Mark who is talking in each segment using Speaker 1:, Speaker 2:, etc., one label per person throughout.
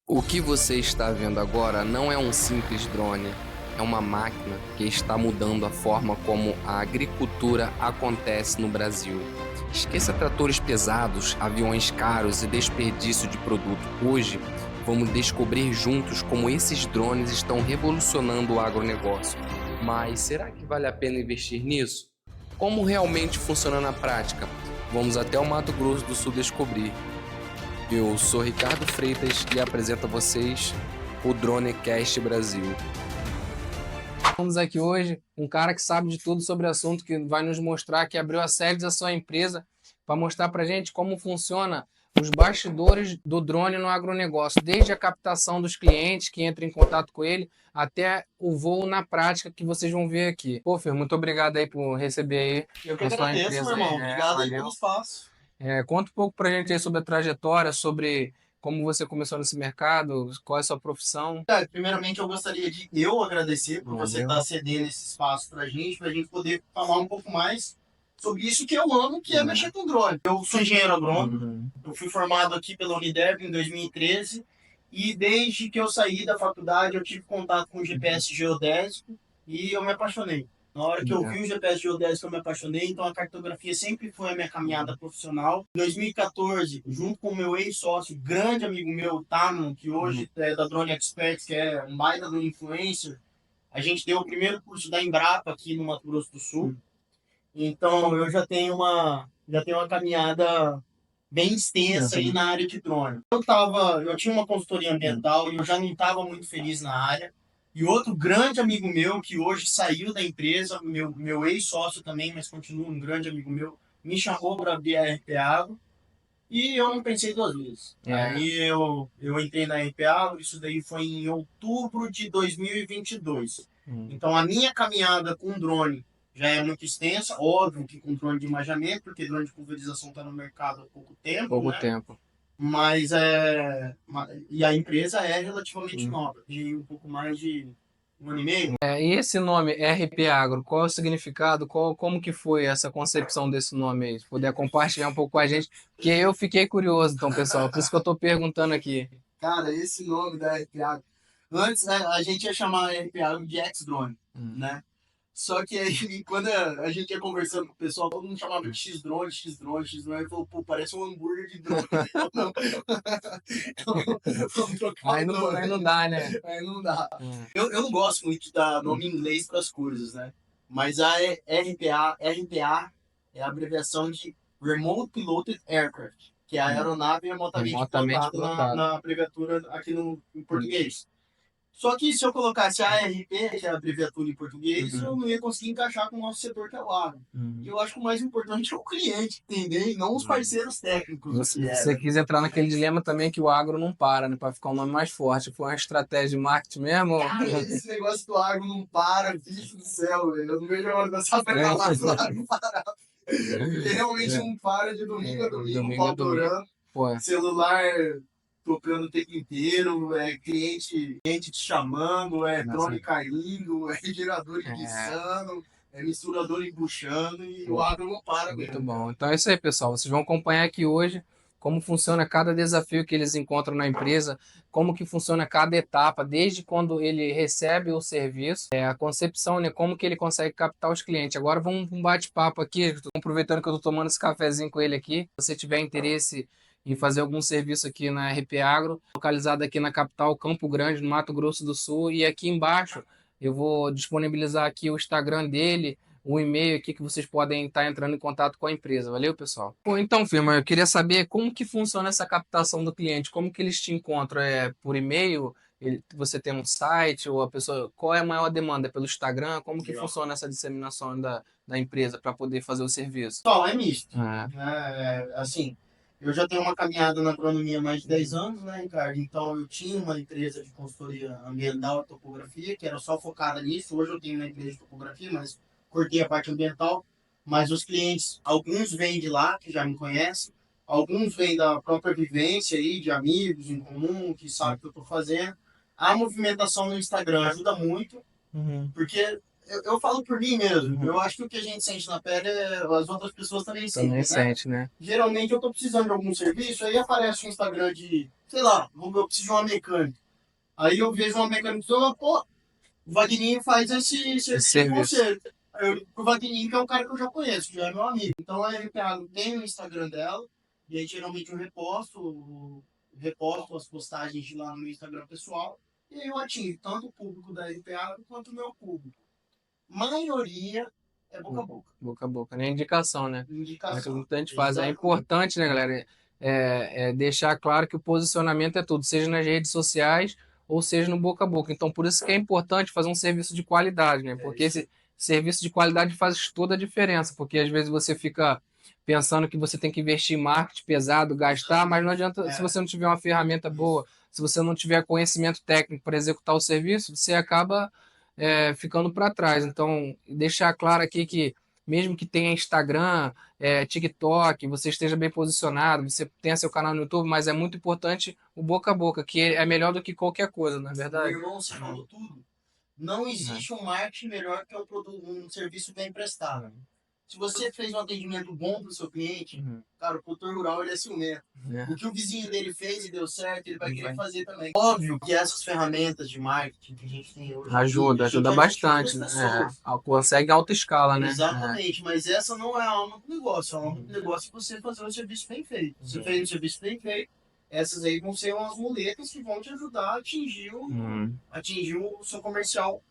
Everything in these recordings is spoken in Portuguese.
Speaker 1: O que você está vendo agora não é um simples drone, é uma máquina que está mudando a forma como a agricultura acontece no Brasil. Esqueça tratores pesados, aviões caros e desperdício de produto. Hoje, vamos descobrir juntos como esses drones estão revolucionando o agronegócio. Mas será que vale a pena investir nisso? Como realmente funciona na prática? Vamos até o Mato Grosso do Sul descobrir. Eu sou Ricardo Freitas e apresento a vocês o Dronecast Brasil. Estamos aqui hoje com um cara que sabe de tudo sobre o assunto, que vai nos mostrar, que abriu a sede da sua empresa para mostrar para a gente como funciona os bastidores do drone no agronegócio, desde a captação dos clientes que entram em contato com ele, até o voo na prática que vocês vão ver aqui. Pô, Fer, muito obrigado aí por receber
Speaker 2: Eu que
Speaker 1: aí a sua
Speaker 2: agradeço,
Speaker 1: empresa
Speaker 2: meu irmão.
Speaker 1: aí.
Speaker 2: Obrigado aí
Speaker 1: Valeu.
Speaker 2: pelo espaço.
Speaker 1: Conta um pouco pra gente aí sobre a trajetória, sobre como você começou nesse mercado, qual é a sua profissão.
Speaker 2: Cara, primeiramente, eu gostaria de eu agradecer por você
Speaker 1: Valeu.
Speaker 2: estar cedendo esse espaço pra gente poder falar um pouco mais sobre isso que eu amo, que é mexer com drone. Eu sou engenheiro agrônomo,
Speaker 1: Uhum.
Speaker 2: eu fui formado aqui pela Uniderp em 2013 e desde que eu saí da faculdade eu tive contato com o GPS geodésico e eu me apaixonei. Na hora que eu vi o GPS geodésico, eu me apaixonei, então a cartografia sempre foi a minha caminhada profissional. Em 2014, junto com o meu ex-sócio, grande amigo meu, Tamo, que hoje é da Drone Experts, que é um baita do influencer, a gente deu o primeiro curso da Embrapa aqui no Mato Grosso do Sul. Então eu já tenho uma caminhada bem extensa aí na área de drone. Eu tinha uma consultoria ambiental e eu já não estava muito feliz na área. E outro grande amigo meu, que hoje saiu da empresa, meu ex-sócio também, mas continua um grande amigo meu, me chamou para abrir a RP Agro e eu não pensei duas vezes. Aí eu entrei na RP Agro, isso daí foi em outubro de 2022. Então a minha caminhada com drone já é muito extensa, óbvio que com drone de imaginamento, porque drone de pulverização está no mercado há pouco tempo,
Speaker 1: Pouco
Speaker 2: né?
Speaker 1: tempo.
Speaker 2: Mas e a empresa é relativamente nova, tem um pouco mais de um ano e meio.
Speaker 1: E esse nome RP Agro, qual é o significado? Como que foi essa concepção desse nome aí? Se puder compartilhar um pouco com a gente, porque eu fiquei curioso, então, pessoal, por isso que eu estou perguntando aqui.
Speaker 2: Cara, esse nome da RPA, antes né, a gente ia chamar a RPA de X-Drone, né? Só que aí, quando a gente ia conversando com o pessoal, todo mundo chamava de X-Drone, X-Drone, X-Drone. Ele falou, pô, parece um hambúrguer de drone. Eu, não. Então, vamos trocar
Speaker 1: Aí
Speaker 2: o
Speaker 1: não,
Speaker 2: nome.
Speaker 1: aí não dá, né?
Speaker 2: Aí não dá. Eu não gosto muito de dar nome em inglês para as coisas, né? Mas a RPA é a abreviação de Remote Piloted Aircraft, que é a aeronave remotamente
Speaker 1: Remotamente
Speaker 2: pilotada
Speaker 1: pilotado.
Speaker 2: na abreviatura aqui no, em português. Só que se eu colocasse ARP, que é a abreviatura em português, eu não ia conseguir encaixar com o nosso setor que é o agro. E eu acho que o mais importante é o cliente entender e não os parceiros técnicos.
Speaker 1: Você quis entrar naquele dilema também que o agro não para, né? Para ficar um nome mais forte. Foi uma estratégia de marketing mesmo?
Speaker 2: Cara, esse negócio do agro não para, bicho do céu, velho. Eu não vejo a hora dessa palavra do agro parar. Porque realmente não para de domingo a domingo, pau torando,
Speaker 1: Pô,
Speaker 2: celular tocando o tempo inteiro, cliente te chamando, drone caindo, gerador enguiçando, misturador embuchando e o agro não para
Speaker 1: muito
Speaker 2: mesmo.
Speaker 1: bom. Então é isso aí, pessoal. Vocês vão acompanhar aqui hoje como funciona cada desafio que eles encontram na empresa, como que funciona cada etapa, desde quando ele recebe o serviço, a concepção, né, como que ele consegue captar os clientes. Agora vamos um bate-papo aqui, tô aproveitando que eu estou tomando esse cafezinho com ele aqui. Se você tiver interesse em fazer algum serviço aqui na RP Agro, localizado aqui na capital Campo Grande, no Mato Grosso do Sul, e aqui embaixo eu vou disponibilizar aqui o Instagram dele, o e-mail aqui que vocês podem estar entrando em contato com a empresa. Valeu, pessoal? Bom, então, firma, eu queria saber como que funciona essa captação do cliente, como que eles te encontram? É por e-mail? Você tem um site ou a pessoa, qual é a maior demanda? É pelo Instagram? Como que funciona essa disseminação da empresa para poder fazer o serviço?
Speaker 2: Pessoal, é misto.
Speaker 1: Ah,
Speaker 2: Assim, eu já tenho uma caminhada na agronomia há mais de 10 anos, né, Ricardo? Então, eu tinha uma empresa de consultoria ambiental e topografia, que era só focada nisso. Hoje eu tenho uma empresa de topografia, mas cortei a parte ambiental. Mas os clientes, alguns vêm de lá, que já me conhecem, alguns vêm da própria vivência aí, de amigos em comum, que sabem o que eu estou fazendo. A movimentação no Instagram ajuda muito,
Speaker 1: uhum.
Speaker 2: porque eu falo por mim mesmo. Eu acho que o que a gente sente na pele, as outras pessoas também sentem,
Speaker 1: Também
Speaker 2: né?
Speaker 1: sente, né?
Speaker 2: Geralmente eu tô precisando de algum serviço, aí aparece um Instagram de, sei lá, eu preciso de uma mecânica. Aí eu vejo uma mecânica e falo, pô, o Vagninho faz esse
Speaker 1: Esse
Speaker 2: serviço de
Speaker 1: serviço.
Speaker 2: conserto. O Vagninho que é um cara que eu já conheço, que já é meu amigo. Então a RPA tem o Instagram dela, e aí geralmente eu reposto as postagens de lá no meu Instagram pessoal, e aí eu atingo tanto o público da RPA quanto o meu público. Maioria é boca a boca.
Speaker 1: Boca a boca, né? Indicação, né? É o que
Speaker 2: Indicação.
Speaker 1: muita gente faz. É
Speaker 2: Exatamente.
Speaker 1: importante, né, galera? É deixar claro que o posicionamento é tudo, seja nas redes sociais ou seja no boca a boca. Então, por isso que é importante fazer um serviço de qualidade, né? Porque esse serviço de qualidade faz toda a diferença, porque às vezes você fica pensando que você tem que investir em marketing pesado, gastar, mas não adianta se você não tiver uma ferramenta boa, se você não tiver conhecimento técnico para executar o serviço, você acaba ficando para trás. Então, deixar claro aqui que, mesmo que tenha Instagram, TikTok, você esteja bem posicionado, você tenha seu canal no YouTube, mas é muito importante o boca a boca, que é melhor do que qualquer coisa, não é
Speaker 2: Meu
Speaker 1: verdade?
Speaker 2: irmão, você falou tudo. Não existe um marketing melhor que um serviço bem prestado. Se você fez um atendimento bom para o seu cliente,
Speaker 1: Uhum.
Speaker 2: cara, o produtor rural ele é ciumento.
Speaker 1: É.
Speaker 2: O que o vizinho dele fez e deu certo, ele vai querer fazer também. Óbvio que essas ferramentas de marketing que a gente tem hoje
Speaker 1: Ajuda bastante, né? Consegue alta escala, né?
Speaker 2: Exatamente, mas essa não é a alma do negócio. A alma do negócio é você fazer o serviço bem feito. Você fez o serviço bem feito, essas aí vão ser umas muletas que vão te ajudar a atingir o seu comercial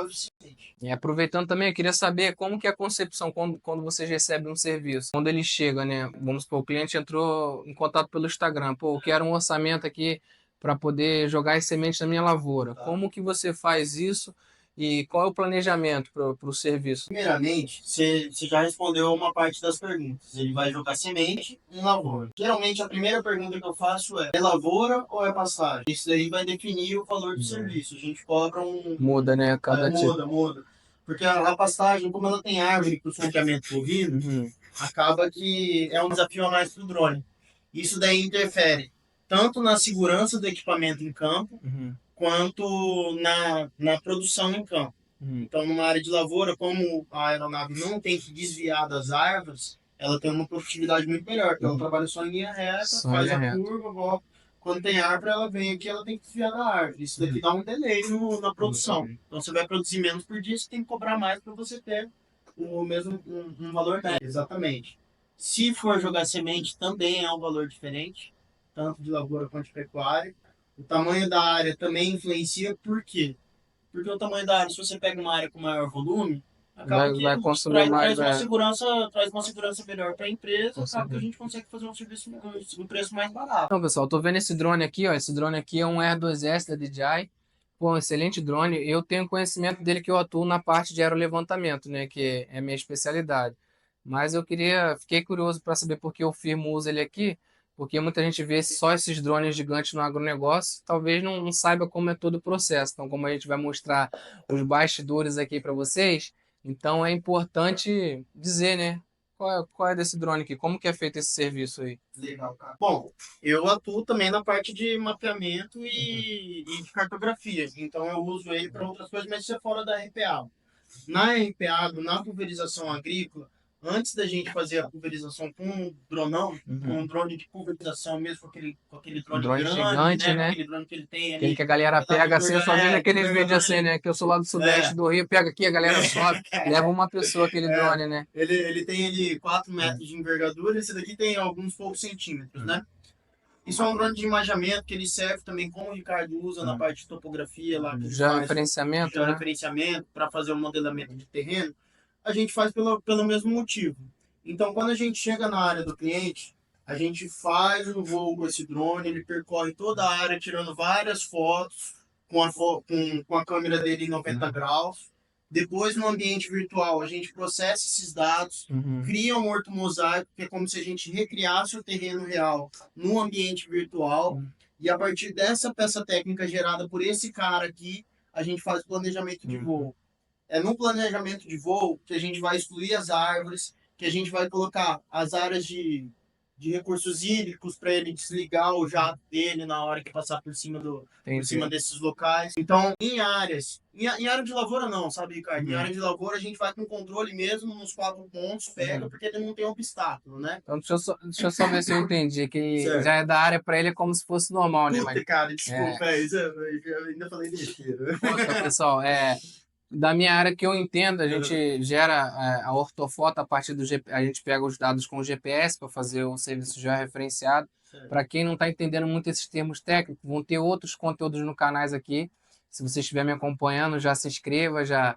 Speaker 2: eficiente.
Speaker 1: E aproveitando também, eu queria saber como que é a concepção quando vocês recebem um serviço. Quando ele chega, né? Vamos supor, o cliente entrou em contato pelo Instagram. Pô, eu quero um orçamento aqui para poder jogar as sementes na minha lavoura. Como que você faz isso e qual é o planejamento para o serviço?
Speaker 2: Primeiramente, você já respondeu uma parte das perguntas. Ele vai jogar semente em lavoura. Geralmente, a primeira pergunta que eu faço é lavoura ou é pastagem? Isso daí vai definir o valor do serviço. A gente cobra um...
Speaker 1: Muda, né? Cada tipo.
Speaker 2: Muda. Porque a pastagem, como ela tem árvore para o soneamento bovino, acaba que é um desafio a mais para o drone. Isso daí interfere tanto na segurança do equipamento em campo, quanto na produção em campo. Então, numa área de lavoura, como a aeronave não tem que desviar das árvores, ela tem uma produtividade muito melhor, porque ela trabalha só em linha reta, faz a curva, volta. Quando tem árvore, ela vem aqui, ela tem que desviar da árvore. Isso daqui dá um delay na produção. Então, você vai produzir menos por dia, você tem que cobrar mais para você ter o mesmo um valor médio. Exatamente. Se for jogar semente, também é um valor diferente, tanto de lavoura quanto de pecuária. O tamanho da área também influencia, por quê? Porque o tamanho da área, se você pega uma área com maior volume, acaba que
Speaker 1: Vai consumir mais.
Speaker 2: traz uma segurança melhor para a empresa, acaba que a gente consegue fazer um serviço um preço mais barato.
Speaker 1: Então, pessoal, tô vendo esse drone aqui, ó. Esse drone aqui é um R2S da DJI. Pô, um excelente drone. Eu tenho conhecimento dele que eu atuo na parte de aerolevantamento, né? Que é minha especialidade. Mas fiquei curioso para saber por que o firmo usa ele aqui. Porque muita gente vê só esses drones gigantes no agronegócio, talvez não saiba como é todo o processo. Então, como a gente vai mostrar os bastidores aqui para vocês, então é importante dizer, né? Qual é desse drone aqui? Como que é feito esse serviço aí?
Speaker 2: Legal, cara. Bom, eu atuo também na parte de mapeamento e de cartografia. Então eu uso ele para outras coisas, mas isso é fora da RPA. Na RPA, na pulverização agrícola, antes da gente fazer a pulverização com um dronão, com um drone de pulverização mesmo, com aquele drone grande,
Speaker 1: gigante, né?
Speaker 2: Aquele drone que ele tem ali.
Speaker 1: Aquele que a galera pega assim, eu só vejo aqueles vídeos assim, né? Que eu sou lá do sudeste do Rio, pega aqui, a galera sobe, leva uma pessoa aquele drone, né?
Speaker 2: Ele tem ali 4 metros de envergadura, esse daqui tem alguns poucos centímetros, né? Isso é um drone de imageamento que ele serve também, como o Ricardo usa na parte de topografia, lá que
Speaker 1: já referenciamento, né?
Speaker 2: referenciamento para fazer o modelamento de terreno, a gente faz pelo mesmo motivo. Então, quando a gente chega na área do cliente, a gente faz o voo com esse drone, ele percorre toda a área, tirando várias fotos com a câmera dele em 90 graus. Depois, no ambiente virtual, a gente processa esses dados, cria um ortomosaico, que é como se a gente recriasse o terreno real no ambiente virtual. E a partir dessa peça técnica gerada por esse cara aqui, a gente faz o planejamento de voo. É no planejamento de voo que a gente vai excluir as árvores, que a gente vai colocar as áreas de recursos hídricos para ele desligar o jato dele na hora que passar por cima por cima desses locais. Então, em área de lavoura não, sabe, Ricardo? Em área de lavoura a gente vai com controle mesmo nos 4 pontos, pega, porque ele não tem obstáculo, né?
Speaker 3: Então, deixa eu só ver se eu entendi. Que
Speaker 2: Certo.
Speaker 3: já é da área para ele, é como se fosse normal, né?
Speaker 2: Puta, cara, desculpa, eu ainda falei besteira.
Speaker 3: Poxa, pessoal, da minha área que eu entendo, a gente gera a ortofoto a partir do GPS, a gente pega os dados com o GPS para fazer o serviço georreferenciado. Para quem não está entendendo muito esses termos técnicos, vão ter outros conteúdos no canais aqui. Se você estiver me acompanhando, já se inscreva, já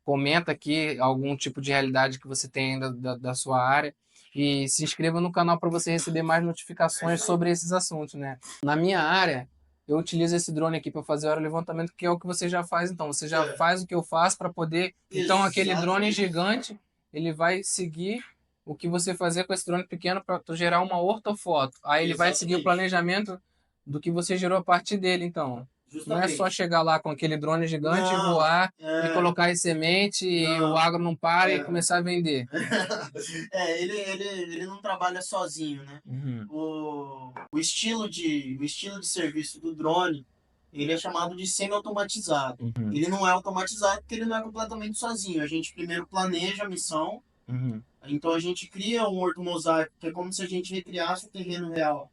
Speaker 3: comenta aqui algum tipo de realidade que você tem ainda da sua área. E se inscreva no canal para você receber mais notificações sobre esses assuntos, né? Na minha área, eu utilizo esse drone aqui para fazer o levantamento, que é o que você já faz, então. Você já faz o que eu faço para poder... Então, aquele drone gigante, ele vai seguir o que você fazer com esse drone pequeno para gerar uma ortofoto. Aí ele vai seguir o planejamento do que você gerou a partir dele, então. Não é só chegar lá com aquele drone gigante, voar e colocar em semente e o agro não para e começar a vender.
Speaker 2: Ele não trabalha sozinho, né? O estilo de serviço do drone, ele é chamado de semi-automatizado. Ele não é automatizado porque ele não é completamente sozinho. A gente primeiro planeja a missão, então a gente cria um ortomosaico, que é como se a gente recriasse o terreno real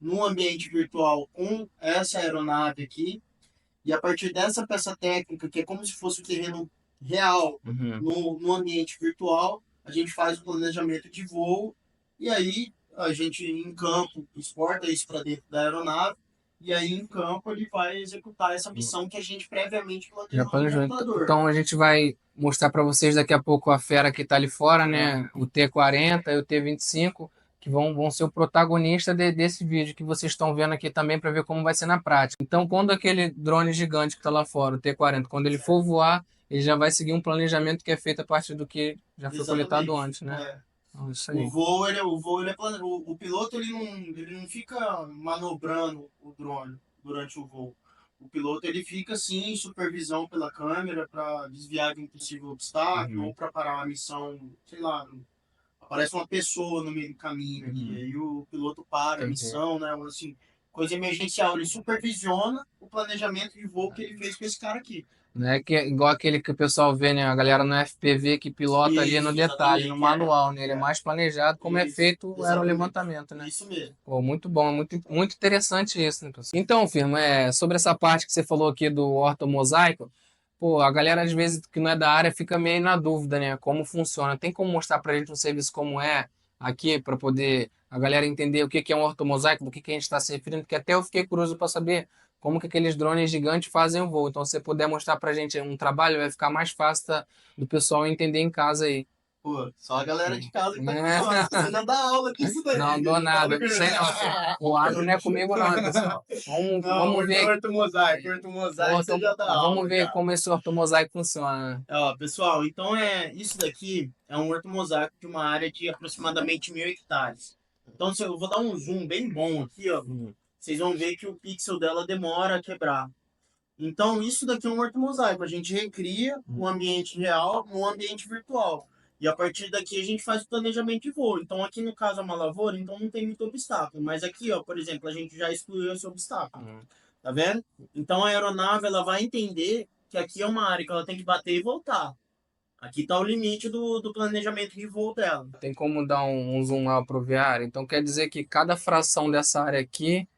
Speaker 2: num ambiente virtual com essa aeronave aqui, e a partir dessa peça técnica, que é como se fosse o terreno real no ambiente virtual, a gente faz o planejamento de voo, e aí a gente em campo exporta isso para dentro da aeronave, e aí em campo ele vai executar essa missão que a gente previamente planejou no computador.
Speaker 3: Então a gente vai mostrar para vocês daqui a pouco a fera que está ali fora, né? O T-40 e o T-25, que vão ser o protagonista desse vídeo que vocês estão vendo aqui também, para ver como vai ser na prática. Então, quando aquele drone gigante que está lá fora, o T-40, quando ele for voar, ele já vai seguir um planejamento que é feito a partir do que já foi coletado antes, né? Então, isso aí.
Speaker 2: O voo ele é o piloto ele não fica manobrando o drone durante o voo. O piloto ele fica assim em supervisão pela câmera para desviar de um possível obstáculo ou para parar uma missão, sei lá, aparece uma pessoa no meio do caminho aqui, aí o piloto para a missão, né? Assim, coisa emergencial, ele supervisiona o planejamento de voo que ele fez com esse cara aqui.
Speaker 3: Né? Que é igual aquele que o pessoal vê, né? A galera no FPV que pilota ali no detalhe, no manual, né? Ele é mais planejado como é feito o aerolevantamento, né?
Speaker 2: Isso mesmo.
Speaker 3: Pô, muito bom, muito interessante isso, né, pessoal? Então, firma, sobre essa parte que você falou aqui do ortomosaico, pô, a galera às vezes que não é da área fica meio na dúvida, né? Como funciona. Tem como mostrar pra gente um serviço como é aqui, para poder a galera entender o que é um ortomosaico, do que a gente está se referindo, porque até eu fiquei curioso para saber como que aqueles drones gigantes fazem o voo. Então, se você puder mostrar pra gente um trabalho, vai ficar mais fácil do pessoal entender em casa aí.
Speaker 2: Pô, só a galera de casa que tá você não dá aula disso daí.
Speaker 3: Não dou nada. O agro não é comigo não, pessoal. Vamos ver.
Speaker 2: Ortomosaico, você já dá aula.
Speaker 3: Vamos ver como esse ortomosaico funciona.
Speaker 2: Ó, pessoal, então isso daqui é um ortomosaico de uma área de aproximadamente 1.000 hectares. Então, eu vou dar um zoom bem bom aqui, ó. Vocês vão ver que o pixel dela demora a quebrar. Então, isso daqui é um ortomosaico. A gente recria o ambiente real no ambiente virtual. E a partir daqui a gente faz o planejamento de voo. Então, aqui no caso é uma lavoura, então não tem muito obstáculo. Mas aqui, ó, por exemplo, a gente já excluiu esse obstáculo. Tá vendo? Então, a aeronave ela vai entender que aqui é uma área que ela tem que bater e voltar. Aqui está o limite do planejamento de voo dela.
Speaker 3: Tem como dar um zoom lá para o VR? Então, quer dizer que cada fração dessa área aqui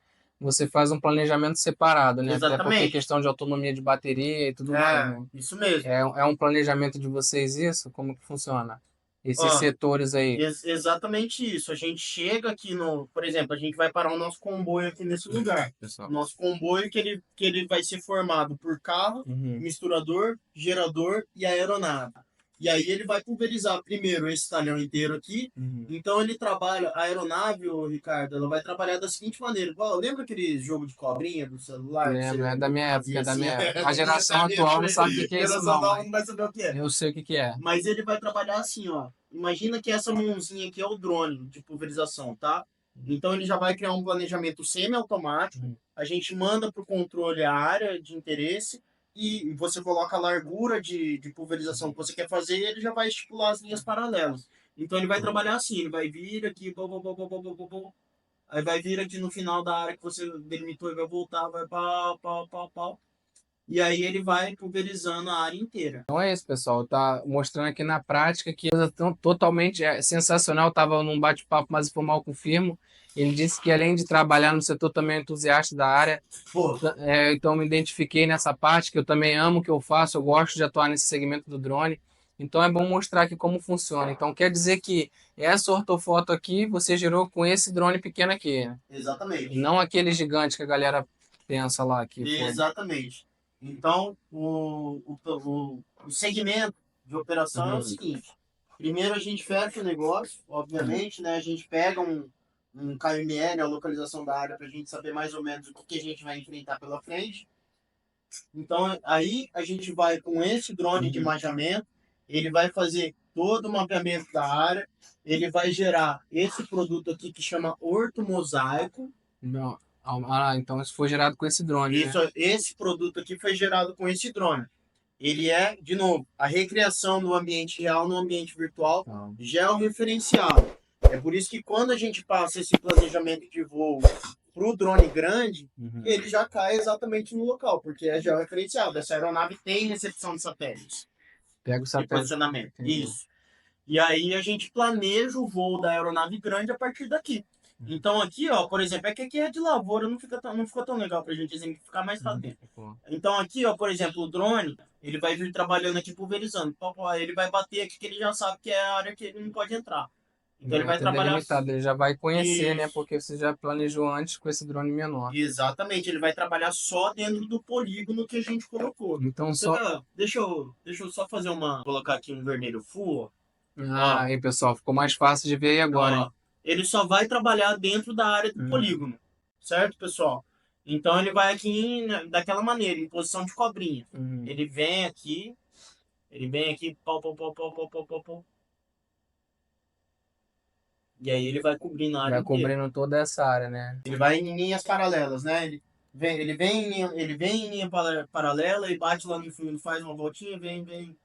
Speaker 3: você faz um planejamento separado, né?
Speaker 2: Exatamente.
Speaker 3: Até porque questão de autonomia de bateria e tudo mais, né?
Speaker 2: Isso mesmo.
Speaker 3: É um planejamento de vocês isso? Como que funciona? Esses setores aí.
Speaker 2: Exatamente isso. A gente chega aqui por exemplo, a gente vai parar o nosso comboio aqui nesse lugar.
Speaker 3: Pessoal.
Speaker 2: Nosso comboio que ele vai ser formado por carro, misturador, gerador e aeronave. E aí ele vai pulverizar primeiro esse talhão inteiro aqui. Então ele trabalha, a aeronave, Ricardo, ela vai trabalhar da seguinte maneira. Lembra aquele jogo de cobrinha do celular?
Speaker 3: Lembro, é da minha época, A geração atual não sabe o que é isso não.
Speaker 2: Não vai saber o que é.
Speaker 3: Eu sei o que é.
Speaker 2: Mas ele vai trabalhar assim, ó. Imagina que essa mãozinha aqui é o drone de pulverização, tá? Então ele já vai criar um planejamento semi-automático. A gente manda para o controle a área de interesse e você coloca a largura de pulverização que você quer fazer e ele já vai estipular as linhas paralelas. Então ele vai trabalhar assim, ele vai vir aqui, aí vai vir aqui no final da área que você delimitou e vai voltar, vai pau, pau, pau, pau. E aí ele vai pulverizando a área inteira.
Speaker 3: Então é isso, pessoal. Tá mostrando aqui na prática que coisa totalmente sensacional. Estava num bate-papo mais informal com o Firmo. Ele disse que além de trabalhar no setor, também é entusiasta da área.
Speaker 2: Pô,
Speaker 3: Então me identifiquei nessa parte, que eu também amo o que eu faço, eu gosto de atuar nesse segmento do drone. Então é bom mostrar aqui como funciona. Então quer dizer que essa ortofoto aqui você gerou com esse drone pequeno aqui, né?
Speaker 2: exatamente.
Speaker 3: E não aquele gigante que a galera pensa lá que foi.
Speaker 2: Exatamente. Então, o segmento de operação é o seguinte. Primeiro a gente fecha o negócio, obviamente, né? A gente pega um KML, a localização da área, para a gente saber mais ou menos o que a gente vai enfrentar pela frente. Então, aí a gente vai com esse drone de imageamento, ele vai fazer todo o mapeamento da área, ele vai gerar esse produto aqui que chama ortomosaico.
Speaker 3: Não. Então isso foi gerado com esse drone,
Speaker 2: Isso,
Speaker 3: né?
Speaker 2: esse produto aqui foi gerado com esse drone. Ele é, de novo, a recriação do ambiente real no ambiente virtual,
Speaker 3: Então,
Speaker 2: georreferenciado. É por isso que quando a gente passa esse planejamento de voo para o drone grande, ele já cai exatamente no local, porque é georreferenciado. Essa aeronave tem recepção de satélites
Speaker 3: pega o
Speaker 2: de
Speaker 3: satélite.
Speaker 2: posicionamento.
Speaker 3: Entendi.
Speaker 2: Isso. E aí a gente planeja o voo da aeronave grande a partir daqui. Então aqui, ó, por exemplo, é que aqui é de lavoura, não ficou tão legal pra gente exemplificar, mas tá dentro. Então aqui, ó, por exemplo, o drone, ele vai vir trabalhando aqui pulverizando. Ele vai bater aqui que ele já sabe que é a área que ele não pode entrar. Então ele vai
Speaker 3: ter
Speaker 2: trabalhar...
Speaker 3: delimitado, ele já vai conhecer, né?
Speaker 2: Isso.
Speaker 3: Porque você já planejou antes com esse drone menor.
Speaker 2: Exatamente, ele vai trabalhar só dentro do polígono que a gente colocou.
Speaker 3: Então só.
Speaker 2: Deixa eu só fazer colocar aqui um vermelho full, ó.
Speaker 3: Aí, pessoal, ficou mais fácil de ver aí agora, hein?
Speaker 2: Ó, ele só vai trabalhar dentro da área do polígono, certo, pessoal? Então ele vai aqui daquela maneira, em posição de cobrinha. Ele vem aqui, pau, pau, pau, pau, pau, pau, pau, pau. E aí ele vai cobrindo a área
Speaker 3: Vai
Speaker 2: inteira.
Speaker 3: cobrindo toda essa área, né?
Speaker 2: Ele vai em linhas paralelas, né? Ele vem em linha paralela e bate lá no fundo, faz uma voltinha, vem,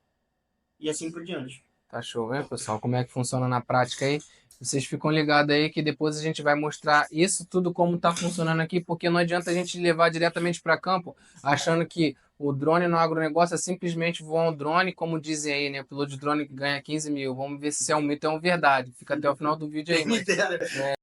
Speaker 2: e assim por diante.
Speaker 3: Tá show, né, pessoal? Como é que funciona na prática aí? Vocês ficam ligados aí que depois a gente vai mostrar isso tudo como tá funcionando aqui, porque não adianta a gente levar diretamente para campo achando que o drone no agronegócio é simplesmente voar um drone, como dizem aí, né? O piloto de drone que ganha 15 mil. Vamos ver se é um mito ou é uma verdade. Fica até o final do vídeo aí. Mas...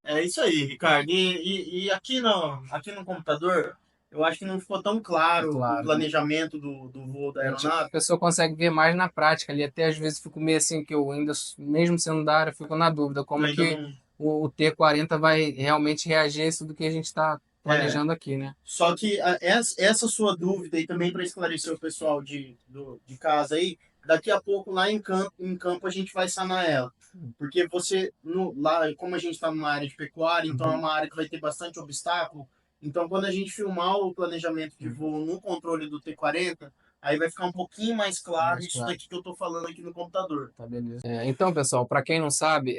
Speaker 2: É isso aí, Ricardo. E aqui no computador, eu acho que não ficou tão claro o planejamento do voo da aeronave.
Speaker 3: A pessoa consegue ver mais na prática ali. Até às vezes fico meio assim, que eu ainda, mesmo sendo da área, fico na dúvida como que o T-40 vai realmente reagir a isso do que a gente está planejando aqui, né?
Speaker 2: Só que essa sua dúvida e também para esclarecer o pessoal de casa aí, daqui a pouco lá em campo a gente vai sanar ela. Porque lá, como a gente está numa área de pecuária, então é uma área que vai ter bastante obstáculo. Então quando a gente filmar o planejamento de voo no controle do T-40, aí vai ficar um pouquinho mais claro isso daqui que eu estou falando aqui no computador.
Speaker 3: Tá, beleza. Então, pessoal, para quem não sabe,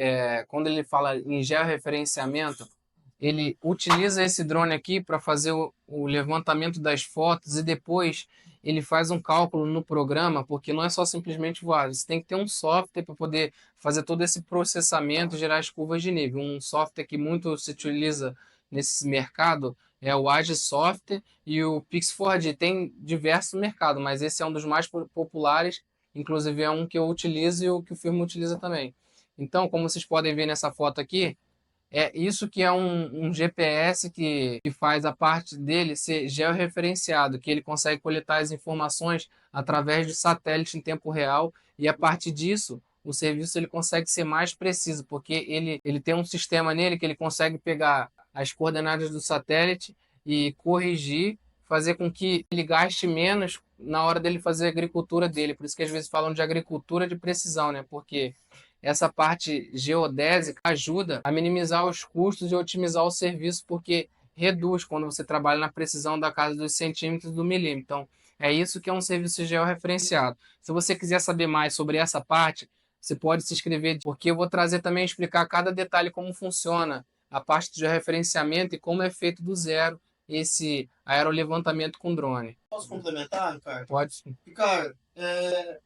Speaker 3: quando ele fala em georreferenciamento, ele utiliza esse drone aqui para fazer o levantamento das fotos e depois ele faz um cálculo no programa, porque não é só simplesmente voar, você tem que ter um software para poder fazer todo esse processamento e gerar as curvas de nível. Um software que muito se utiliza nesse mercado é o Agisoft e o Pix4D. Tem diversos mercados, mas esse é um dos mais populares, inclusive é um que eu utilizo e o que o Firmo utiliza também. Então, como vocês podem ver nessa foto aqui, é isso que é um GPS que faz a parte dele ser georreferenciado, que ele consegue coletar as informações através de satélite em tempo real e a partir disso o serviço ele consegue ser mais preciso, porque ele tem um sistema nele que ele consegue pegar as coordenadas do satélite e corrigir, fazer com que ele gaste menos na hora dele fazer a agricultura dele. Por isso que às vezes falam de agricultura de precisão, né? Porque essa parte geodésica ajuda a minimizar os custos e otimizar o serviço, porque reduz quando você trabalha na precisão da casa dos centímetros do milímetro. Então, é isso que é um serviço georreferenciado. Se você quiser saber mais sobre essa parte, você pode se inscrever, porque eu vou trazer também explicar cada detalhe como funciona a parte de georreferenciamento e como é feito do zero esse aerolevantamento com drone.
Speaker 2: Posso complementar, Ricardo?
Speaker 3: Pode sim.
Speaker 2: Ricardo,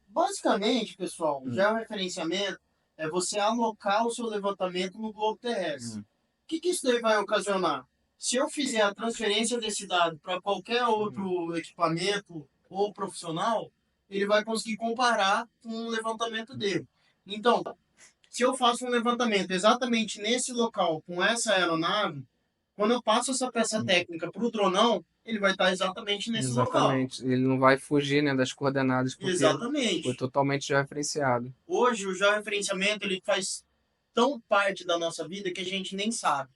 Speaker 2: basicamente, pessoal, georreferenciamento é você alocar o seu levantamento no globo terrestre. O que isso daí vai ocasionar? Se eu fizer a transferência desse dado para qualquer outro equipamento ou profissional, ele vai conseguir comparar com o levantamento dele. Então, se eu faço um levantamento exatamente nesse local, com essa aeronave, quando eu passo essa peça técnica para o dronão, ele vai estar exatamente nesse local.
Speaker 3: Ele não vai fugir, né, das coordenadas, porque
Speaker 2: Exatamente.
Speaker 3: foi totalmente georreferenciado.
Speaker 2: Hoje, o georreferenciamento ele faz tão parte da nossa vida que a gente nem sabe.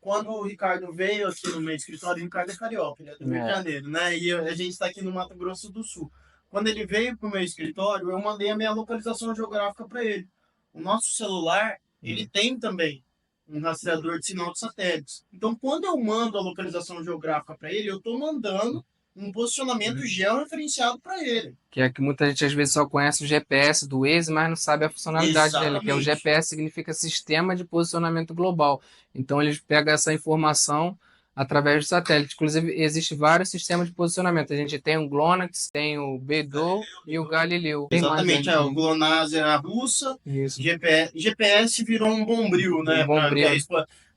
Speaker 2: Quando o Ricardo veio aqui no meu escritório, o Ricardo é carioca, ele é do Rio de Janeiro, né? E a gente está aqui no Mato Grosso do Sul. Quando ele veio para o meu escritório, eu mandei a minha localização geográfica para ele. O nosso celular, ele tem também um rastreador de sinal de satélites. Então, quando eu mando a localização geográfica para ele, eu estou mandando um posicionamento georreferenciado para ele.
Speaker 3: Que é que muita gente às vezes só conhece o GPS do Waze, mas não sabe a funcionalidade dele, que é o GPS significa Sistema de Posicionamento Global. Então eles pegam essa informação através do satélite. Inclusive, existem vários sistemas de posicionamento. A gente tem o GLONASS, tem o BeiDou e o Galileu.
Speaker 2: Exatamente, o GLONASS é a russa, GPS virou um bombril, né?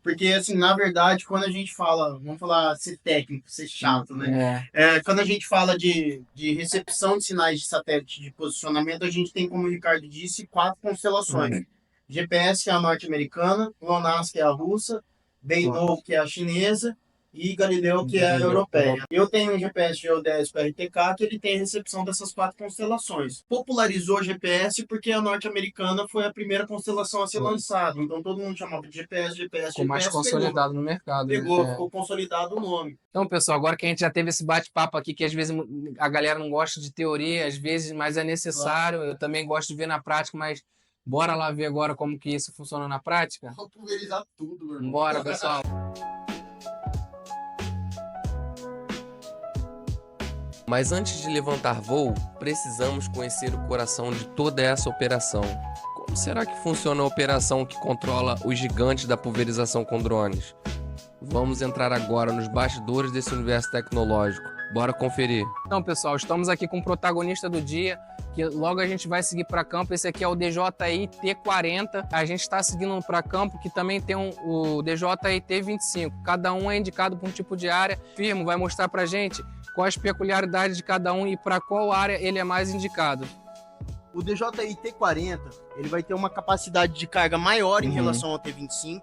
Speaker 2: Porque, assim, na verdade, quando a gente fala, vamos falar ser técnico, ser chato, né? Quando a gente fala de recepção de sinais de satélite de posicionamento, a gente tem, como o Ricardo disse, 4 constelações. GPS, que é a norte-americana, GLONASS, que é a russa, BeiDou, que é a chinesa, e Galileu, que é a europeia. Eu tenho um GPS Geodésico RTK que ele tem recepção dessas 4 constelações. Popularizou o GPS porque a norte-americana foi a primeira constelação a ser lançada. Então todo mundo chamava de GPS.
Speaker 3: Ficou mais consolidado no mercado.
Speaker 2: Ficou consolidado o nome.
Speaker 3: Então, pessoal, agora que a gente já teve esse bate-papo aqui, que às vezes a galera não gosta de teoria, às vezes, mas é necessário. Eu também gosto de ver na prática, mas bora lá ver agora como que isso funciona na prática?
Speaker 2: Vamos pulverizar tudo, meu irmão.
Speaker 3: Bora, pessoal.
Speaker 1: Mas antes de levantar voo, precisamos conhecer o coração de toda essa operação. Como será que funciona a operação que controla os gigantes da pulverização com drones? Vamos entrar agora nos bastidores desse universo tecnológico. Bora conferir.
Speaker 3: Então, pessoal, estamos aqui com o protagonista do dia, que logo a gente vai seguir para campo. Esse aqui é o DJI T40. A gente está seguindo para campo, que também tem o DJI T25. Cada um é indicado por um tipo de área. Firmo vai mostrar para a gente quais as peculiaridades de cada um e para qual área ele é mais indicado.
Speaker 2: O DJI T40 ele vai ter uma capacidade de carga maior em relação ao T25,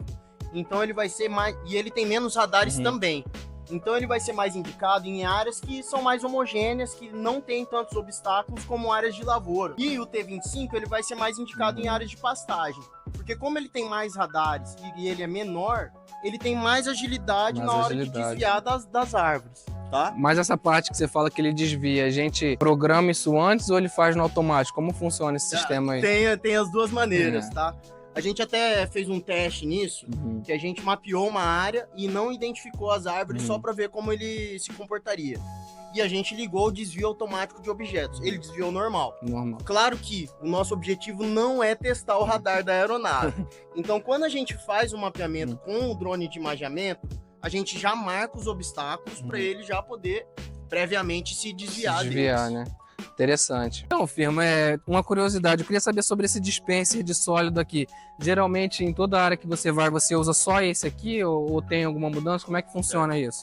Speaker 2: então ele vai ser mais, e ele tem menos radares também. Então ele vai ser mais indicado em áreas que são mais homogêneas, que não tem tantos obstáculos como áreas de lavoura. E o T25 ele vai ser mais indicado em áreas de pastagem, porque como ele tem mais radares e ele é menor, ele tem mais agilidade na hora de desviar das árvores. Tá?
Speaker 3: Mas essa parte que você fala que ele desvia, a gente programa isso antes ou ele faz no automático? Como funciona esse sistema aí?
Speaker 2: Tem as duas maneiras, tá? A gente até fez um teste nisso, que a gente mapeou uma área e não identificou as árvores só para ver como ele se comportaria. E a gente ligou o desvio automático de objetos. Ele desviou normal. Claro que o nosso objetivo não é testar o radar da aeronave. Então, quando a gente faz o mapeamento com o drone de imageamento, a gente já marca os obstáculos para ele já poder previamente se desviar deles.
Speaker 3: Né? Interessante. Então, Firmo, uma curiosidade. Eu queria saber sobre esse dispenser de sólido aqui. Geralmente, em toda área que você vai, você usa só esse aqui ou tem alguma mudança? Como é que funciona isso?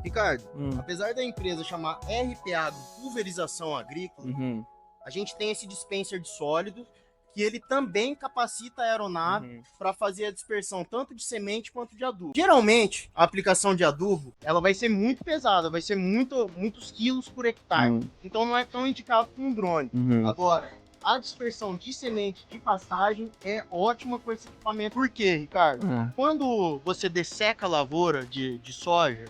Speaker 2: Ricardo, apesar da empresa chamar RPA Pulverização Agrícola, a gente tem esse dispenser de sólido que ele também capacita a aeronave para fazer a dispersão tanto de semente quanto de adubo. Geralmente, a aplicação de adubo ela vai ser muito pesada, vai ser muitos quilos por hectare. Então não é tão indicado com um drone. Agora, a dispersão de semente de pastagem é ótima com esse equipamento. Por quê, Ricardo? Quando você desseca a lavoura de soja,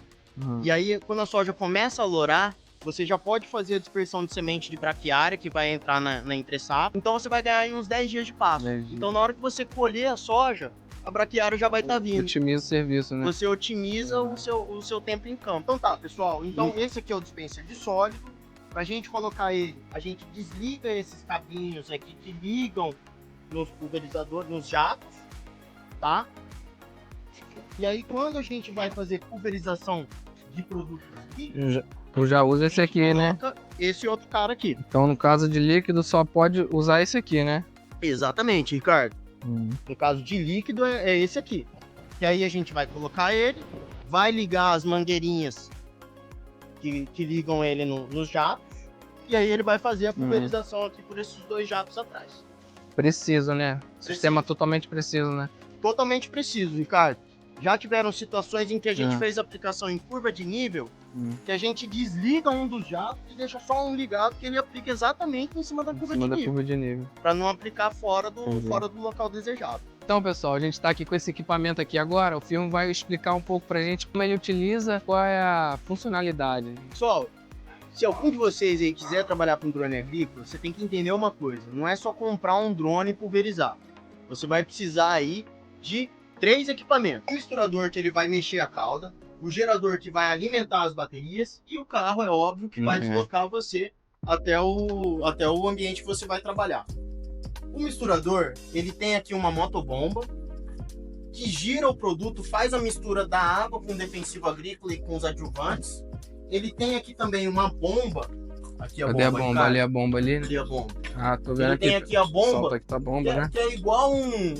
Speaker 2: e aí quando a soja começa a lourar, você já pode fazer a dispersão de semente de braquiária, que vai entrar na entre-safra. Então você vai ganhar uns 10 dias de pasto. Então na hora que você colher a soja, a braquiária já vai estar vindo.
Speaker 3: Otimiza o serviço, né?
Speaker 2: Você otimiza o seu tempo em campo. Então tá, pessoal. Então esse aqui é o dispenser de sólido. Pra gente colocar ele, a gente desliga esses cabinhos aqui que ligam nos pulverizadores, nos jatos, tá? E aí quando a gente vai fazer pulverização de produtos aqui...
Speaker 3: Eu já uso esse aqui, né?
Speaker 2: Esse outro cara aqui.
Speaker 3: Então, no caso de líquido, só pode usar esse aqui, né?
Speaker 2: Exatamente, Ricardo. No caso de líquido, é esse aqui. E aí a gente vai colocar ele, vai ligar as mangueirinhas que ligam ele nos jatos, e aí ele vai fazer a pulverização aqui por esses 2 jatos atrás.
Speaker 3: Preciso, né? Sistema totalmente preciso, né?
Speaker 2: Totalmente preciso, Ricardo. Já tiveram situações em que a gente fez aplicação em curva de nível, que a gente desliga um dos jatos e deixa só um ligado, que ele aplica exatamente em cima da curva de nível. Para não aplicar fora do local desejado.
Speaker 3: Então, pessoal, a gente está aqui com esse equipamento aqui agora. O Firmo vai explicar um pouco pra gente como ele utiliza, qual é a funcionalidade.
Speaker 2: Pessoal, se algum de vocês aí quiser trabalhar com drone agrícola, você tem que entender uma coisa. Não é só comprar um drone e pulverizar. Você vai precisar aí de 3 equipamentos. O misturador que ele vai mexer a cauda, o gerador que vai alimentar as baterias e o carro, é óbvio, que vai deslocar você até o ambiente que você vai trabalhar. O misturador, ele tem aqui uma motobomba que gira o produto, faz a mistura da água com o defensivo agrícola e com os adjuvantes. Ele tem aqui também uma bomba. Aqui a
Speaker 3: Cadê
Speaker 2: bomba,
Speaker 3: a bomba? Ali a bomba ali, né?
Speaker 2: Ali a bomba.
Speaker 3: Ah, tô vendo
Speaker 2: Ele
Speaker 3: aqui.
Speaker 2: tem aqui a bomba,
Speaker 3: Solta aqui a bomba, né?
Speaker 2: que é igual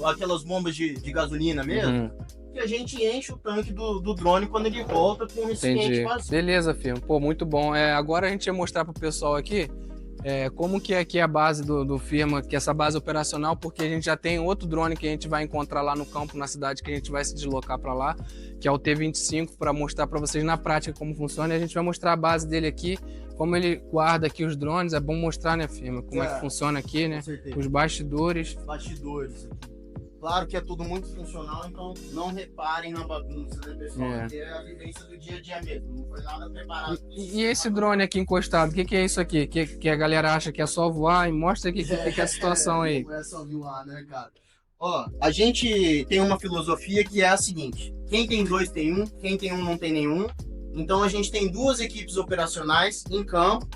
Speaker 2: aquelas bombas de gasolina mesmo, que a gente enche o tanque do drone quando ele volta com o recipiente vazio.
Speaker 3: Beleza, Firmo. Pô, muito bom. Agora a gente ia mostrar pro pessoal aqui como que é aqui a base do Firma, que é essa base operacional, porque a gente já tem outro drone que a gente vai encontrar lá no campo, na cidade, que a gente vai se deslocar para lá, que é o T25, para mostrar para vocês na prática como funciona. E a gente vai mostrar a base dele aqui, como ele guarda aqui os drones. É bom mostrar, né, Firma, como é que funciona aqui, né? Os bastidores.
Speaker 2: Bastidores aqui. Claro que é tudo muito funcional, então não reparem na bagunça, né, pessoal? Porque é a vivência do dia a dia mesmo, não foi nada preparado.
Speaker 3: E esse drone aqui encostado, o que é isso aqui? Que a galera acha que é só voar? E mostra aqui o que é a situação aí.
Speaker 2: Não é só voar, né, cara? Ó, a gente tem uma filosofia que é a seguinte: quem tem 2 tem 1, quem tem 1 não tem nenhum. Então a gente tem 2 equipes operacionais em campo.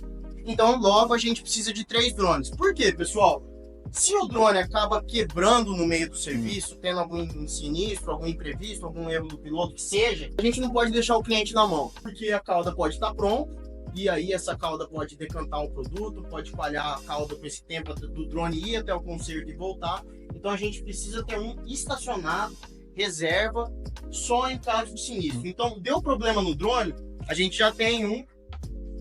Speaker 2: Então logo a gente precisa de 3 drones. Por quê, pessoal? Se o drone acaba quebrando no meio do serviço, tendo algum sinistro, algum imprevisto, algum erro do piloto, que seja, a gente não pode deixar o cliente na mão, porque a cauda pode estar pronta, e aí essa cauda pode decantar um produto, pode falhar a cauda com esse tempo do drone ir até o conserto e voltar. Então a gente precisa ter um estacionado, reserva, só em caso de sinistro. Então deu problema no drone, a gente já tem um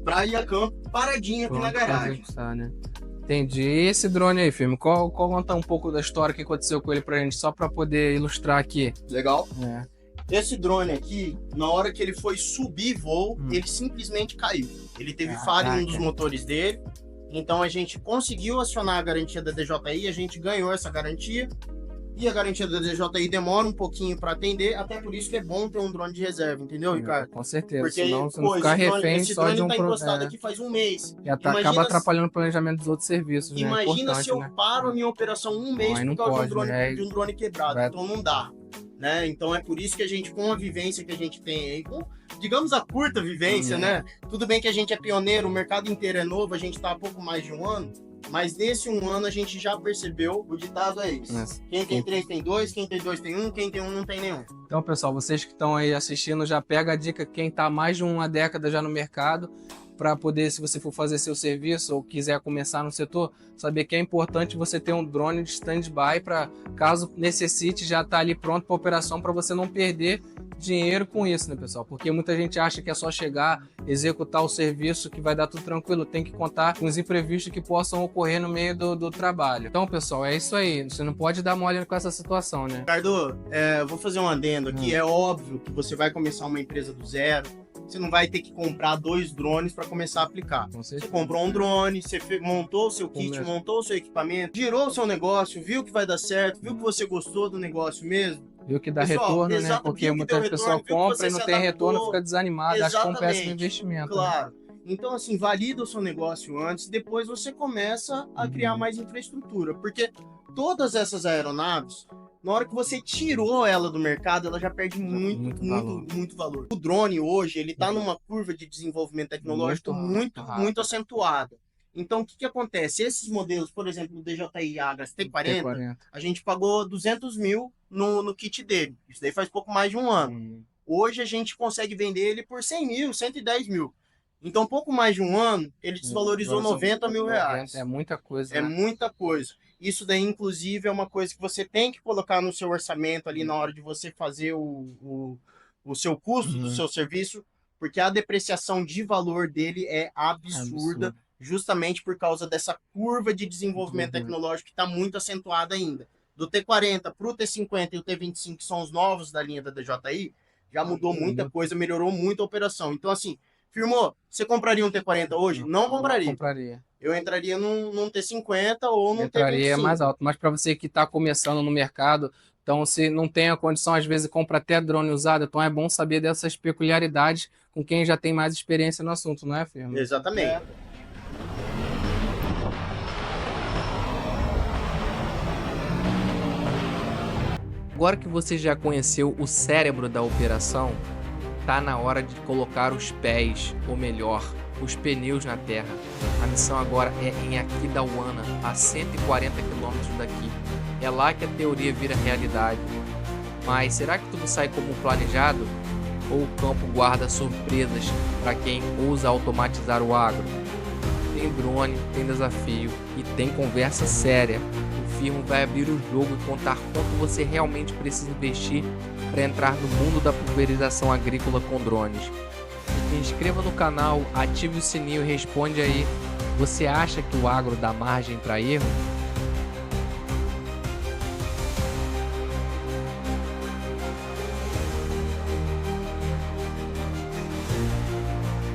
Speaker 2: para ir a campo paradinho aqui na garagem.
Speaker 3: Né? Entendi. E esse drone aí, Firmo, conta um pouco da história que aconteceu com ele pra gente, só pra poder ilustrar aqui.
Speaker 2: Legal? Esse drone aqui, na hora que ele foi subir voo, ele simplesmente caiu. Ele teve falha em um dos motores dele. Então a gente conseguiu acionar a garantia da DJI, a gente ganhou essa garantia. E a garantia da DJI demora um pouquinho para atender, até por isso que é bom ter um drone de reserva, entendeu, Ricardo?
Speaker 3: Com certeza,
Speaker 2: porque,
Speaker 3: senão você não ficar refém só de um
Speaker 2: drone tá encostado aqui faz um mês.
Speaker 3: E acaba atrapalhando o planejamento dos outros serviços, né?
Speaker 2: Imagina se eu paro a minha operação um mês por causa de um drone quebrado, então não dá. Né? Então é por isso que a gente, com a vivência que a gente tem aí, com, digamos, a curta vivência, né? Tudo bem que a gente é pioneiro, o mercado inteiro é novo, a gente tá há pouco mais de um ano, mas nesse um ano a gente já percebeu, o ditado é isso. Quem tem 3 tem 2, quem tem 2 tem 1, quem tem 1 não tem nenhum. Então, pessoal, vocês que estão aí assistindo, já pega a dica, quem tá mais de uma década já no mercado, para poder, se você for fazer seu serviço ou quiser começar no setor, saber que é importante você ter um drone de stand-by para, caso necessite, já estar ali pronto para operação, para você não perder dinheiro com isso, né, pessoal? Porque muita gente acha que é só chegar, executar o serviço que vai dar tudo tranquilo. Tem que contar com os imprevistos que possam ocorrer no meio do trabalho. Então, pessoal, é isso aí. Você não pode dar mole com essa situação, né? Ricardo, eu vou fazer um adendo aqui. É óbvio que você vai começar uma empresa do zero. Você não vai ter que comprar 2 drones para começar a aplicar. Você comprou um drone, você montou o seu kit, montou o seu equipamento, girou o seu negócio, viu que vai dar certo, viu que você gostou do negócio mesmo. Viu que dá retorno, né? Porque muita pessoa compra e não tem retorno, fica desanimado, acha que é um péssimo investimento. Claro. Né? Então, assim, valida o seu negócio antes, depois você começa a criar mais infraestrutura. Porque todas essas aeronaves, na hora que você tirou ela do mercado, ela já perde muito valor. O drone hoje, ele tá numa curva de desenvolvimento tecnológico muito acentuada. Então, o que acontece? Esses modelos, por exemplo, o DJI Agras T40, a gente pagou 200 mil no kit dele. Isso daí faz pouco mais de um ano. Hoje a gente consegue vender ele por 100 mil, 110 mil. Então, pouco mais de um ano, ele desvalorizou 90 mil reais. É muita coisa. É muita coisa. Isso daí, inclusive, é uma coisa que você tem que colocar no seu orçamento ali na hora de você fazer o seu custo do seu serviço, porque a depreciação de valor dele é absurda, justamente por causa dessa curva de desenvolvimento tecnológico que está muito acentuada ainda. Do T40 para o T50 e o T25, que são os novos da linha da DJI, já mudou muita coisa, melhorou muito a operação. Então, assim, firmou, você compraria um T40 hoje? Não compraria.
Speaker 3: Não compraria.
Speaker 2: Eu entraria num T50 ou num
Speaker 3: Entraria
Speaker 2: T25.
Speaker 3: mais alto. Mas para você que está começando no mercado, então se não tem a condição, às vezes compra até drone usado, então é bom saber dessas peculiaridades com quem já tem mais experiência no assunto, não é, firma?
Speaker 2: Exatamente.
Speaker 1: Agora que você já conheceu o cérebro da operação, tá na hora de colocar os pés, ou melhor, os pneus na terra. A missão agora é em Aquidauana, a 140 km daqui. É lá que a teoria vira realidade. Mas será que tudo sai como planejado? Ou o campo guarda surpresas para quem ousa automatizar o agro? Tem drone, tem desafio e tem conversa séria. O Firmo vai abrir o jogo e contar quanto você realmente precisa investir para entrar no mundo da pulverização agrícola com drones. Se inscreva no canal, ative o sininho e responde aí. Você acha que o agro dá margem para erro?